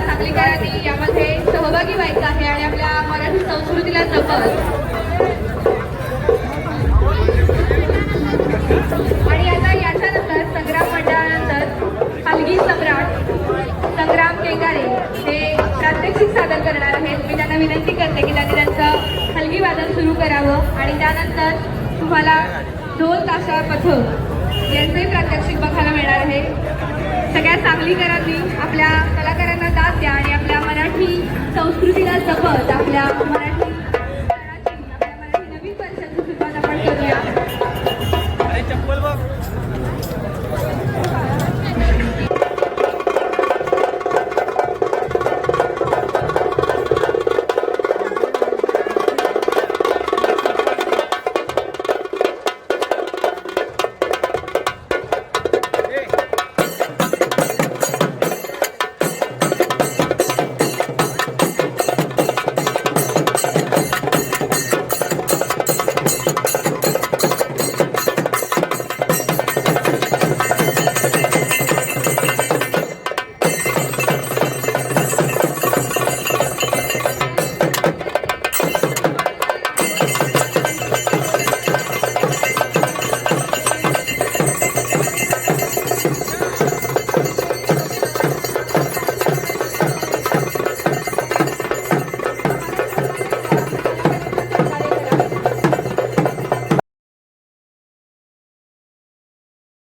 सांगलीकरांनी यामध्ये सहभागी व्हायचं आहे आणि आपल्या मराठी संस्कृतीला जपत आणि आता याच्यानंतर संग्राम मंडळानंतर हलगी सम्राट संग्राम केंगारे हे प्रात्यक्षिक सादर करणार आहेत। मी त्यांना विनंती करते की त्यांनी त्यांचं हलगी वादन सुरू करावं आणि त्यानंतर तुम्हाला ढोल ताशा पथक यांचंही प्रात्यक्षिक बघायला मिळणार आहे। सगळ्या सांगलीकरांनी आपल्या कलाकारांना दाद द्या आणि आपल्या मराठी संस्कृतीला जपत आपल्या मराठी